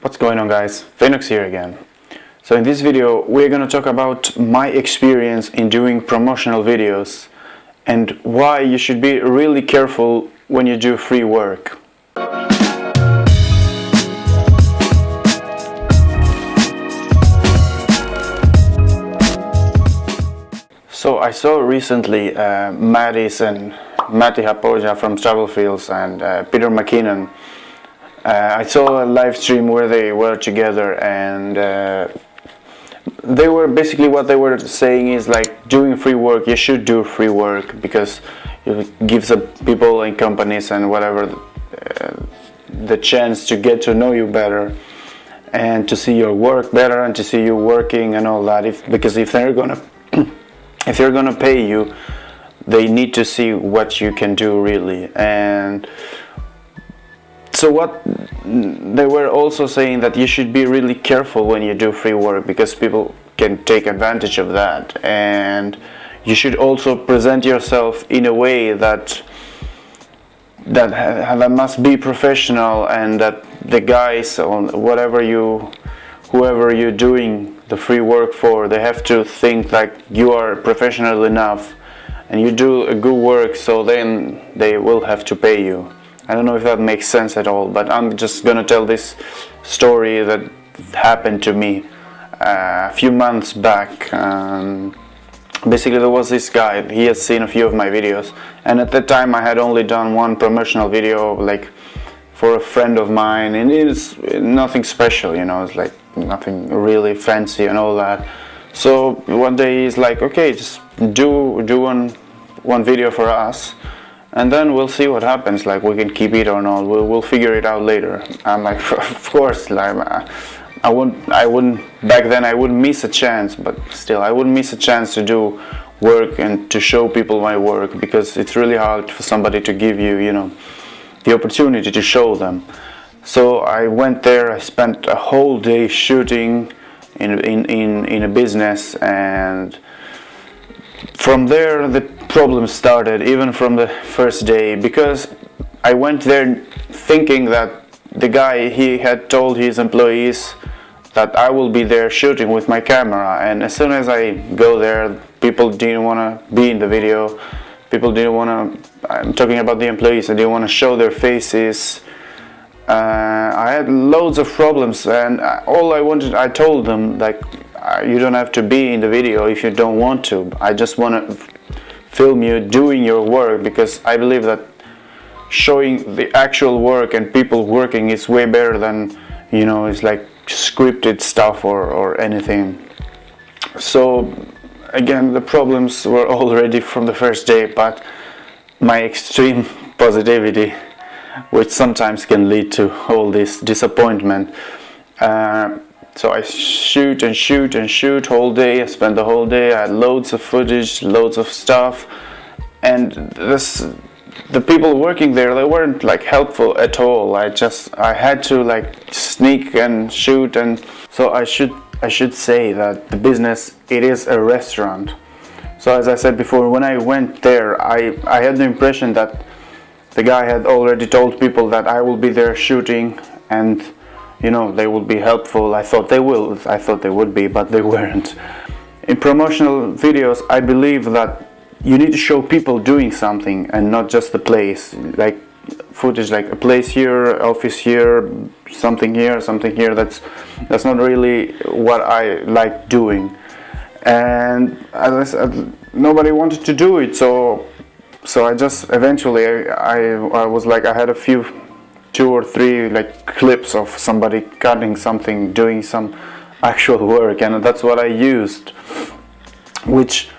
What's going on, guys? Phoenix here again. So in this video we're gonna talk about my experience in doing promotional videos and why you should be really careful when you do free work. So I saw recently Matti Hapoja from Travel Fields and Peter McKinnon. I saw a live stream where they were together, and they were basically, what they were saying is like, doing free work, you should do free work because it gives people and companies and whatever the chance to get to know you better and to see your work better and to see you working and all that. Because if they're gonna if they're gonna pay you, they need to see what you can do really. And so what they were also saying, that you should be really careful when you do free work because people can take advantage of that, and you should also present yourself in a way that must be professional, and that the guys on whoever you're doing the free work for, they have to think like you are professional enough and you do a good work, so then they will have to pay you. I don't know if that makes sense at all, but I'm just gonna tell this story that happened to me a few months back. Basically there was this guy, he had seen a few of my videos, and at that time I had only done one promotional video, like for a friend of mine, and it's nothing special, you know, it's like nothing really fancy and all that. So one day he's like, okay, just do one video for us, and then we'll see what happens, like we can keep it or not, we'll figure it out later. I'm like, of course, like I wouldn't back then I wouldn't miss a chance, but still I wouldn't miss a chance to do work and to show people my work, because it's really hard for somebody to give you, you know, the opportunity to show them. So I went there, I spent a whole day shooting in a business, and from there the problem started, even from the first day, because I went there thinking that the guy, he had told his employees that I will be there shooting with my camera, and as soon as I go there, people didn't want to be in the video. People didn't want to, I'm talking about the employees, they didn't want to show their faces. I had loads of problems, and I told them, like, you don't have to be in the video if you don't want to. I just want to film you doing your work, because I believe that showing the actual work and people working is way better than, you know, it's like scripted stuff or anything. So again, the problems were already from the first day, but my extreme positivity, which sometimes can lead to all this disappointment. So I shoot and shoot and shoot whole day. I spent the whole day. I had loads of footage, loads of stuff, and the people working there, they weren't like helpful at all. I had to like sneak and shoot, and so I should say that the business, it is a restaurant. So as I said before, when I went there, I had the impression that the guy had already told people that I will be there shooting, and you know, they will be helpful. I thought they would be, but they weren't. In promotional videos, I believe that you need to show people doing something and not just the place, like footage, like a place here, office here, something here, something here. That's not really what I like doing. And as I said, nobody wanted to do it, so I just eventually I was like, I had a few 2 or 3 like clips of somebody cutting something, doing some actual work, and that's what I used, which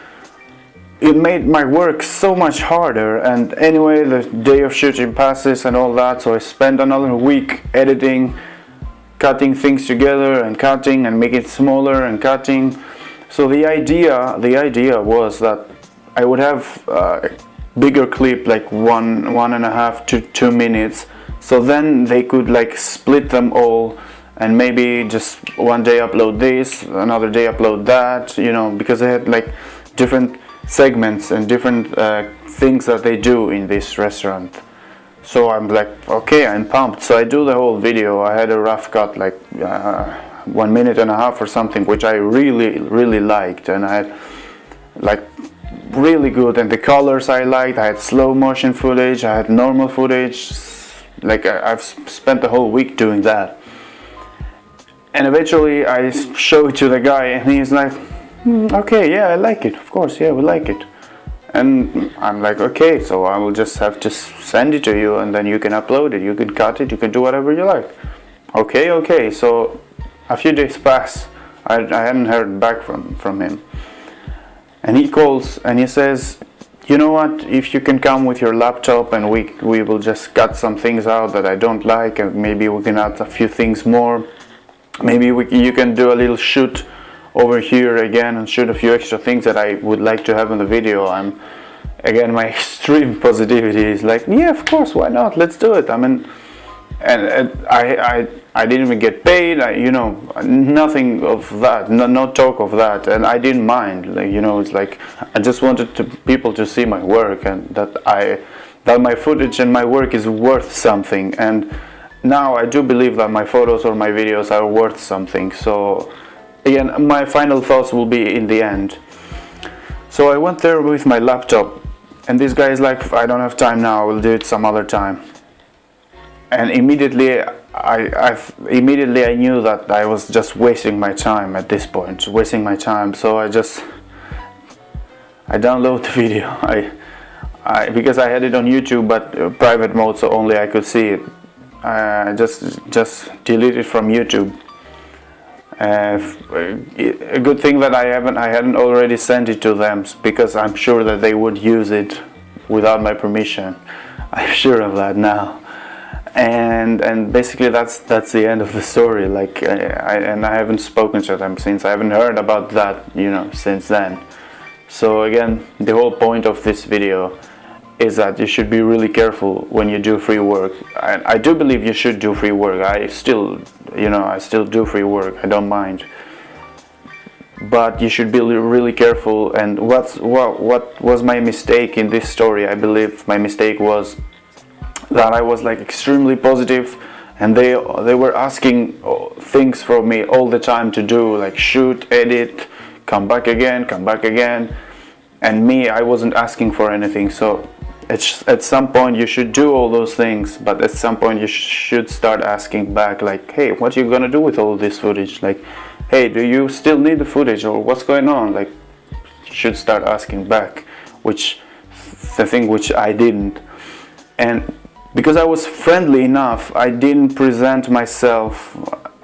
it made my work so much harder. And anyway, the day of shooting passes and all that, so I spent another week editing, cutting things together and cutting and making it smaller and cutting. So the idea was that I would have a bigger clip, like 1.5 to 2 minutes, so then they could like split them all and maybe just one day upload this, another day upload that, you know, because they had like different segments and different things that they do in this restaurant. So I'm like, okay, I'm pumped. So I do the whole video. I had a rough cut, like 1 minute and a half or something, which I really liked, and I had like really good, and the colors I liked. I had slow motion footage, I had normal footage. Like I've spent the whole week doing that, and eventually I show it to the guy, and he's like, okay, yeah, I like it, of course, yeah, we like it. And I'm like, okay, so I will just have to send it to you, and then you can upload it, you can cut it, you can do whatever you like. Okay, so a few days pass. I hadn't heard back from him, and he calls and he says, you know what, if you can come with your laptop, and we will just cut some things out that I don't like, and maybe we can add a few things more. Maybe you can do a little shoot over here again and shoot a few extra things that I would like to have in the video. Again, my extreme positivity is like, yeah, of course, why not, let's do it. I mean, and I didn't even get paid, nothing of that, no talk of that, and I didn't mind. Like, it's like I just wanted people to see my work, and that my footage and my work is worth something. And now I do believe that my photos or my videos are worth something. So again, my final thoughts will be in the end. So I went there with my laptop, and this guy is like, I don't have time now, I will do it some other time. And immediately I knew that I was just wasting my time at this point, wasting my time. So I download the video. Because I had it on YouTube, but private mode, so only I could see it. Just delete it from YouTube. A good thing that I hadn't already sent it to them, because I'm sure that they would use it without my permission. I'm sure of that now. And basically that's the end of the story. Like I haven't spoken to them since. I haven't heard about that since then. So again, the whole point of this video is that you should be really careful when you do free work. I do believe you should do free work. I still do free work. I don't mind. But you should be really careful. And what was my mistake in this story? I believe my mistake was that I was like extremely positive, and they were asking things from me all the time to do, like shoot, edit, come back again, and me, I wasn't asking for anything. So at some point you should do all those things, but at some point you should start asking back, like, hey, what are you gonna do with all this footage? Like, hey, do you still need the footage, or what's going on? Like, you should start asking back, which the thing which I didn't. And because I was friendly enough, I didn't present myself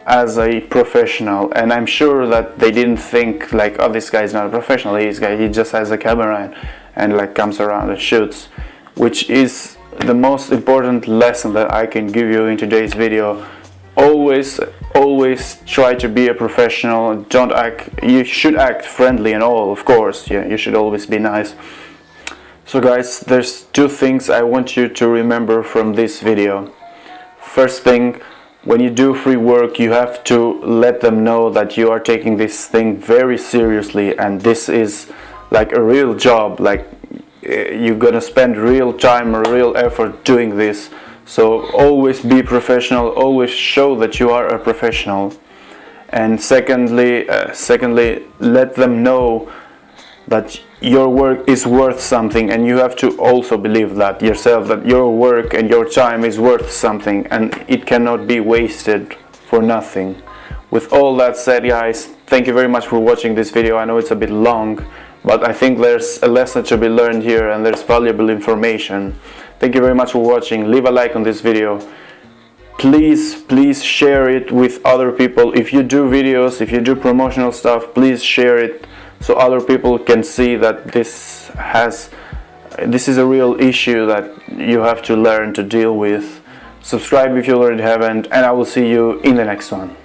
as a professional, and I'm sure that they didn't think like, oh, this guy's not a professional, he just has a camera and like comes around and shoots, which is the most important lesson that I can give you in today's video. Always try to be a professional. You should act friendly and all, of course, yeah, you should always be nice. So guys, there's two things I want you to remember from this video. First thing, when you do free work, you have to let them know that you are taking this thing very seriously, and this is like a real job, like you're gonna spend real time or real effort doing this. So always be professional, always show that you are a professional. And secondly, let them know that your work is worth something, and you have to also believe that yourself, that your work and your time is worth something, and it cannot be wasted for nothing. With all that said, guys, thank you very much for watching this video. I know it's a bit long, but I think there's a lesson to be learned here, and there's valuable information. Thank you very much for watching. Leave a like on this video. Please share it with other people. If you do videos, if you do promotional stuff, please share it, so other people can see that this is a real issue that you have to learn to deal with. Subscribe if you already haven't, and I will see you in the next one.